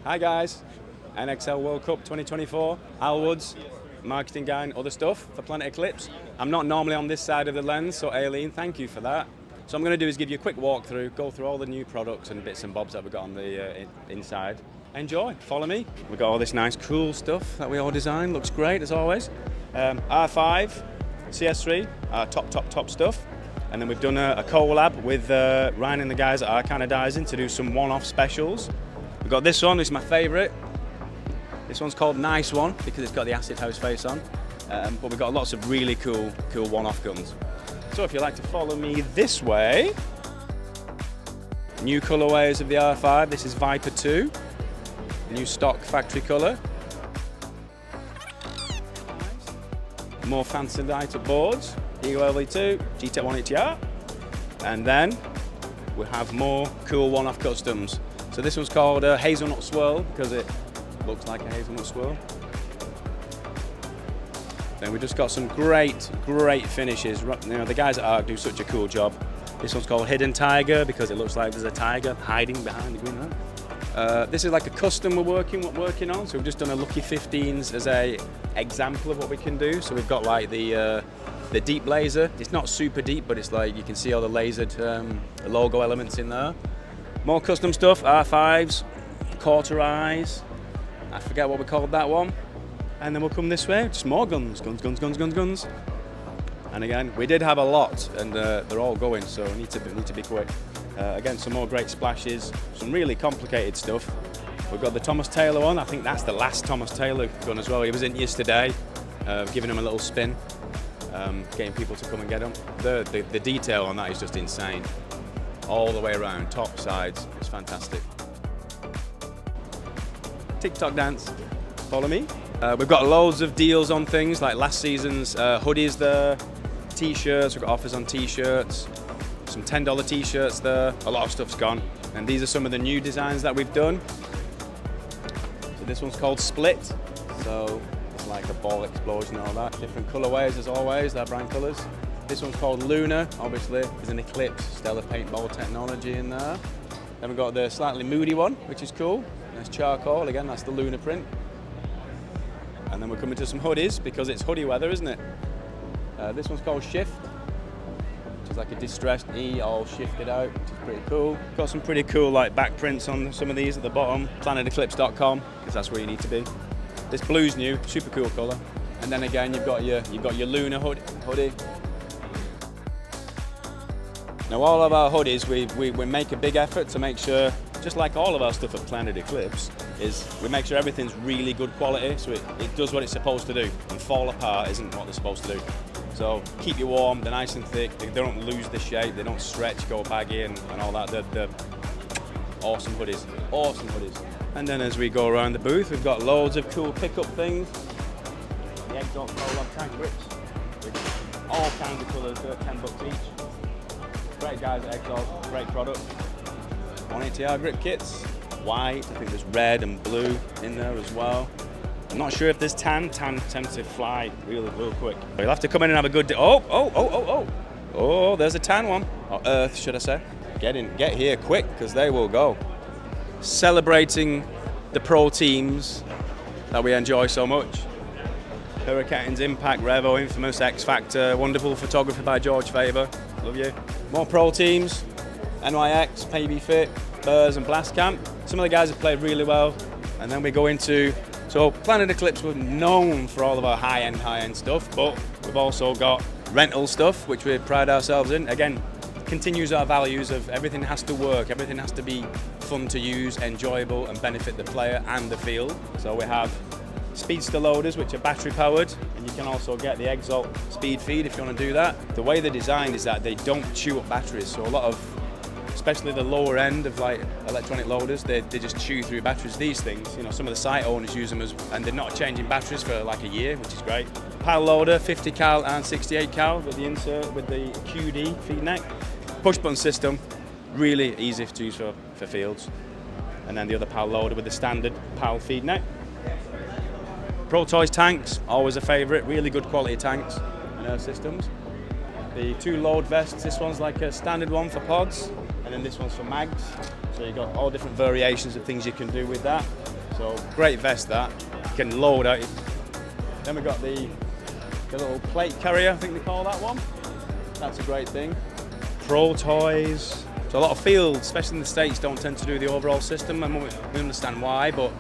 Hi guys, NXL World Cup 2024, Al Woods, marketing guy and other stuff for Planet Eclipse. I'm not normally on this side of the lens, so Aileen, thank you for that. So I'm going to do is give you a quick walkthrough, go through all the new products and bits and bobs that we've got on the inside. Enjoy, follow me. We've got all this nice cool stuff that we all designed, looks great as always. R5, CS3, our top stuff. And then we've done a collab with Ryan and the guys at Arcanadizing to do some one-off specials. We've got this one, this is my favourite. This one's called Nice One because it's got the acid house face on. But we've got lots of really cool one-off guns. So if you'd like to follow me this way, new colourways of the R5. This is Viper 2, new stock factory colour. More fancy lighter boards, Eagle LV2, GTEC 180R. And then we have more cool one-off customs. So this one's called Hazelnut Swirl because it looks like a hazelnut swirl. Then we just got some great finishes. You know, the guys at ARC do such a cool job. This one's called Hidden Tiger because it looks like there's a tiger hiding behind the green light. This is like a custom we're working on. So we've just done a Lucky 15s as a example of what we can do. So we've got like the deep laser. It's not super deep, but it's like you can see all the lasered logo elements in there. More custom stuff, R5s, quarter eyes. I forget what we called that one. And then we'll come this way, just more guns. And again, we did have a lot, and they're all going, so we need to be quick. Again, some more great splashes, some really complicated stuff. We've got the Thomas Taylor one. I think that's the last Thomas Taylor gun as well. He was in yesterday, giving him a little spin, getting people to come and get them. The detail on that is just insane. All the way around, top, sides, it's fantastic. TikTok dance, follow me. We've got loads of deals on things like last season's hoodies there, t-shirts, we've got offers on t-shirts, some $10 t-shirts there, a lot of stuff's gone. And these are some of the new designs that we've done. So this one's called Split, so it's like a ball explosion and all that. Different colorways as always, they're brand colors. This one's called Luna, obviously there's an Eclipse, stellar paintball technology in there. Then we've got the slightly moody one, which is cool. Nice charcoal, again that's the Luna print. And then we're coming to some hoodies because it's hoodie weather, isn't it? This one's called Shift, which is like a distressed E all shifted out, which is pretty cool. Got some pretty cool like back prints on some of these at the bottom. PlanetEclipse.com, because that's where you need to be. This blue's new, super cool colour. And then again you've got your Luna hoodie. Now all of our hoodies, we make a big effort to make sure, just like all of our stuff at Planet Eclipse, is we make sure everything's really good quality, so it does what it's supposed to do, and fall apart isn't what they're supposed to do. So keep you warm, they're nice and thick, they don't lose the shape, they don't stretch, go baggy and all that. They're awesome hoodies, And then as we go around the booth, we've got loads of cool pickup things. The Exalt Prologue tank grips, with all kinds of colours, they're $10 each. Great guys at Exalt, great product. 180R grip kits, white, I think there's red and blue in there as well. I'm not sure if there's tan tends to fly real quick. You'll have to come in and have a good day. Oh, there's a tan one, or earth should I say. Get here quick, because they will go. Celebrating the pro teams that we enjoy so much. Hurricanes, Impact, Revo, Infamous, X Factor, wonderful photography by George Faber, love you. More pro teams, NYX, PB Fit, Burrs and Blast Camp. Some of the guys have played really well. And then we go into, so Planet Eclipse, we're known for all of our high-end stuff, but we've also got rental stuff, which we pride ourselves in. Again, continues our values of everything has to work, everything has to be fun to use, enjoyable, and benefit the player and the field. So we have Speedster loaders, which are battery powered, and you can also get the Exalt Speed Feed if you want to do that. The way they're designed is that they don't chew up batteries, so a lot of, especially the lower end of like electronic loaders, they just chew through batteries. These things, you know, some of the site owners use them and they're not changing batteries for like a year, which is great. Pal loader, 50 cal and 68 cal with the insert with the QD feed neck. Push button system, really easy to use for fields. And then the other Pal loader with the standard Pal feed neck. Pro Toys tanks, always a favourite, really good quality tanks and air systems. The two load vests, this one's like a standard one for pods, and then this one's for mags. So you've got all different variations of things you can do with that. So great vest that. You can load out. Then we've got the little plate carrier, I think they call that one. That's a great thing. Pro toys. So a lot of fields, especially in the States, don't tend to do the overall system, and we understand why, but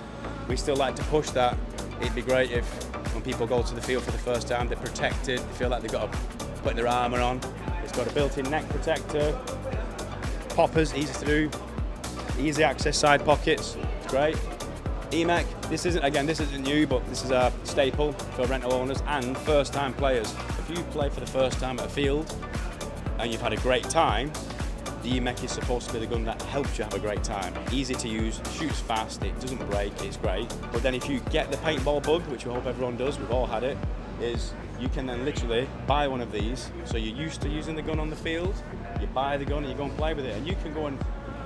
we still like to push that. It'd be great if when people go to the field for the first time, they're protected, they feel like they've got to put their armour on. It's got a built-in neck protector, poppers, easy to do, easy access side pockets, it's great. EMEC, this isn't new, but this is a staple for rental owners and first-time players. If you play for the first time at a field and you've had a great time, the EMEC is supposed to be the gun that helps you have a great time. Easy to use, shoots fast, it doesn't break, it's great. But then if you get the paintball bug, which we hope everyone does, we've all had it, is you can then literally buy one of these. So you're used to using the gun on the field, you buy the gun and you go and play with it, and you can go and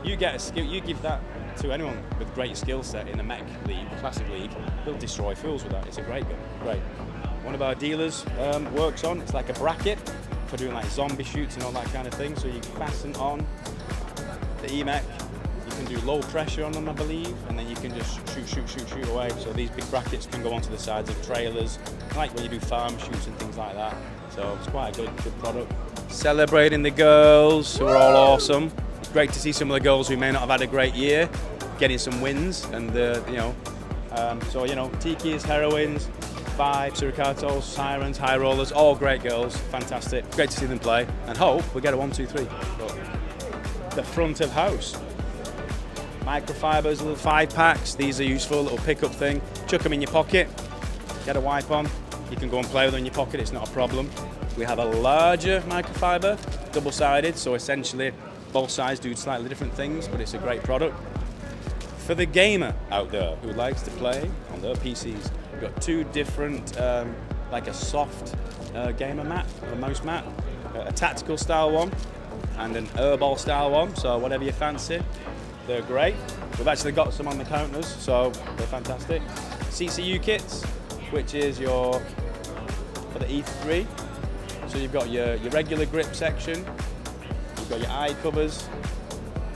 you get a skill, you give that to anyone with great skill set in the mech league, classic league, they'll destroy fools with that. It's a great gun, great. One of our dealers works on, it's like a bracket for doing like zombie shoots and all that kind of thing. So you fasten on the EMEC, you can do low pressure on them, I believe, and then you can just shoot away. So these big brackets can go onto the sides of trailers, like when you do farm shoots and things like that. So it's quite a good product. Celebrating the girls who are all awesome. It's great to see some of the girls who may not have had a great year getting some wins, and Tikis, heroines, Vibes, Suricatos, Sirens, High Rollers, all great girls, fantastic. Great to see them play, and hope we get a 1, 2, 3. But the front of house. Microfibers, little 5-packs, these are useful, little pickup thing. Chuck them in your pocket, get a wipe on, you can go and play with them in your pocket, it's not a problem. We have a larger microfiber, double-sided, so essentially both sides do slightly different things, but it's a great product. For the gamer out there who likes to play on their PCs, we've got two different, like a soft gamer mat, a mouse mat, a tactical style one, and an airball style one, so whatever you fancy, they're great. We've actually got some on the counters, so they're fantastic. CCU kits, which is for the E3, so you've got your regular grip section, you've got your eye covers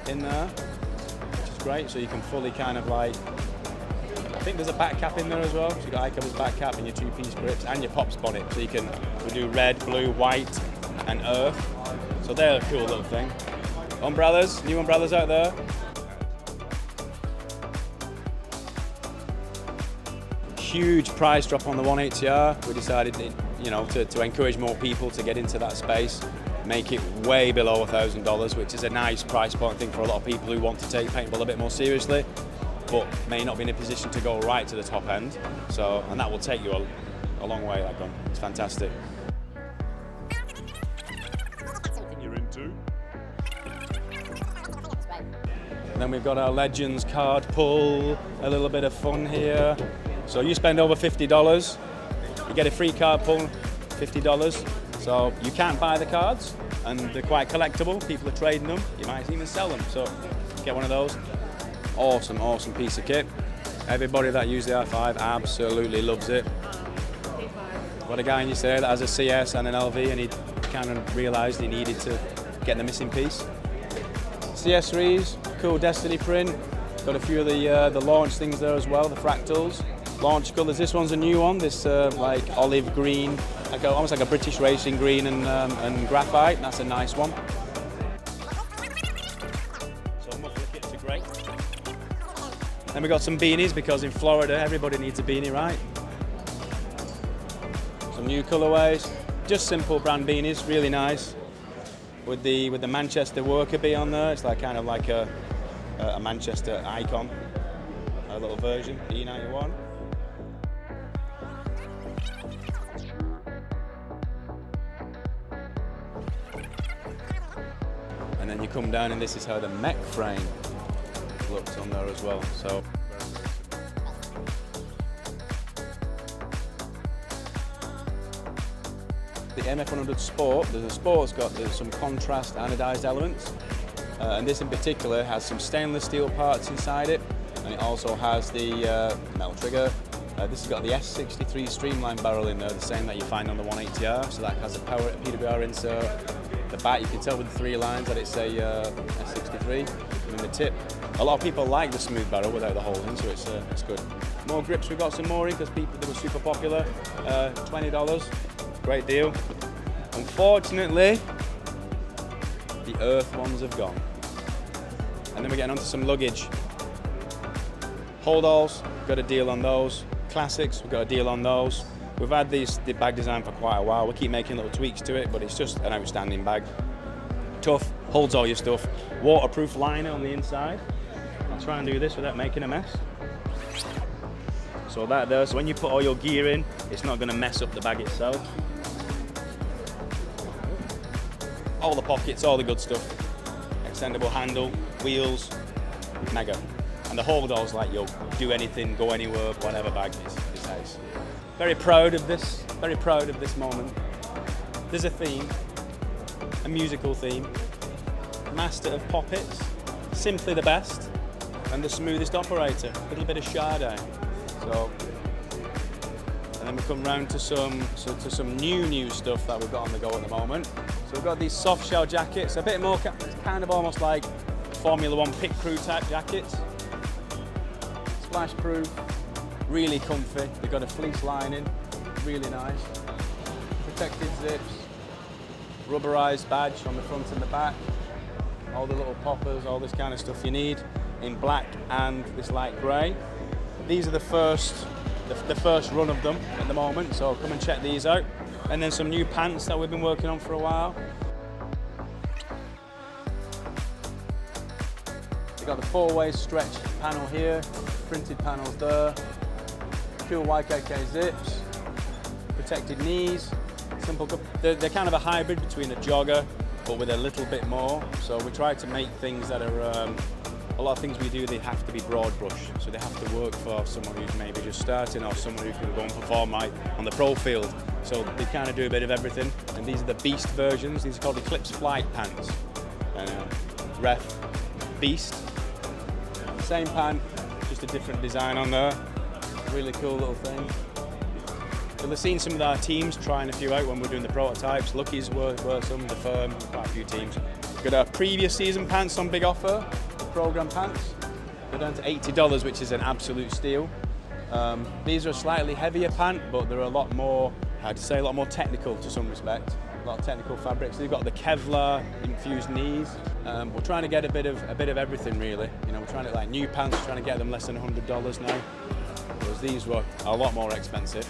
in there, great, so you can fully kind of like, I think there's a back cap in there as well, so you've got eye covers, back cap, and your 2-piece grips, and your pops bonnet, so we do red, blue, white, and earth, so they're a cool little thing. Umbrellas, new umbrellas out there. Huge price drop on the 180R. We decided to encourage more people to get into that space, make it way below $1,000, which is a nice price point, I think, for a lot of people who want to take paintball a bit more seriously, but may not be in a position to go right to the top end. So, and that will take you a long way, that gun. It's fantastic. You're into. And then we've got our Legends card pull, a little bit of fun here. So you spend over $50, you get a free card pull, $50. So you can't buy the cards, and they're quite collectible. People are trading them. You might even sell them. So get one of those. Awesome, awesome piece of kit. Everybody that used the R5 absolutely loves it. Got a guy in your say that has a CS and an LV, and he kind of realised he needed to get the missing piece. CS3s, cool Destiny print. Got a few of the launch things there as well, the fractals. Launch colours. This one's a new one. This like olive green, like almost like a British racing green and graphite. That's a nice one. So muffler kits are great. Then we got some beanies, because in Florida everybody needs a beanie, right? Some new colourways. Just simple brand beanies, really nice. With the Manchester worker bee on there. It's like kind of like a Manchester icon. A little version, E91. And then you come down, and this is how the mech frame looks on there as well. So the MF100 Sport, there's some contrast anodized elements, and this in particular has some stainless steel parts inside it, and it also has the metal trigger. This has got the S63 streamline barrel in there, the same that you find on the 180R, so that has a power PWR insert. The back, you can tell with the 3 lines that it's a 63. And then the tip, a lot of people like the smooth barrel without the holes in, so it's good. More grips, we've got some more in because they were super popular. $20, great deal. Unfortunately, the earth ones have gone. And then we're getting onto some luggage. Holdalls, got a deal on those. Classics, we've got a deal on those. We've had the bag design for quite a while. We keep making little tweaks to it, but it's just an outstanding bag. Tough, holds all your stuff. Waterproof liner on the inside. I'll try and do this without making a mess. So that there, so when you put all your gear in, it's not going to mess up the bag itself. All the pockets, all the good stuff. Extendable handle, wheels, mega. And the holdall's like you'll do anything, go anywhere, whatever bag is nice. Very proud of this moment. There's a theme, a musical theme. Master of poppets, simply the best, and the smoothest operator. A little bit of Sade. So, and then we come round to some new stuff that we've got on the go at the moment. So we've got these soft shell jackets, a bit more kind of almost like Formula 1 pit crew type jackets. Splash proof, really comfy. They've got a fleece lining, really nice. Protected zips, rubberized badge on the front and the back. All the little poppers, all this kind of stuff you need in black and this light grey. These are the first run of them at the moment, so come and check these out. And then some new pants that we've been working on for a while. We've got the 4-way stretch panel here, printed panels there, cool YKK zips, protected knees, simple. They're kind of a hybrid between a jogger, but with a little bit more. So we try to make things that are, a lot of things we do, they have to be broad brush. So they have to work for someone who's maybe just starting or someone who can go and perform on the pro field. So they kind of do a bit of everything. And these are the Beast versions. These are called Eclipse Flight pants. Ref Beast. Same pant, just a different design on there. Really cool little thing. You'll have seen some of our teams trying a few out when we're doing the prototypes. Lucky's were some, the firm, quite a few teams. Got our previous season pants on big offer, the program pants. They're down to $80, which is an absolute steal. These are a slightly heavier pant, but they're a lot more, a lot more technical to some respect. A lot of technical fabrics. They've got the Kevlar infused knees. We're trying to get a bit of everything really. You know, we're trying to like new pants, trying to get them less than $100 now. Whereas these were a lot more expensive.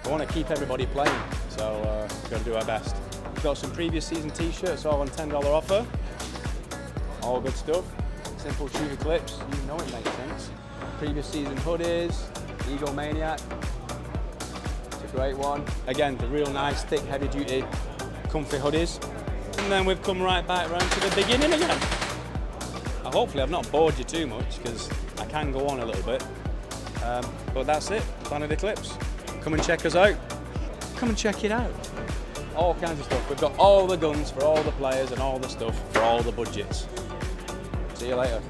I want to keep everybody playing, so we've got to do our best. We've got some previous season t-shirts all on $10 offer. All good stuff. Simple shoe Eclipse, you know it makes sense. Previous season hoodies, Eagle Maniac. It's a great one. Again, the real nice, thick, heavy duty, comfy hoodies. And then we've come right back around to the beginning again. Hopefully I've not bored you too much, because I can go on a little bit. But that's it, Planet Eclipse. Come and check us out. Come and check it out. All kinds of stuff. We've got all the guns for all the players and all the stuff for all the budgets. See you later.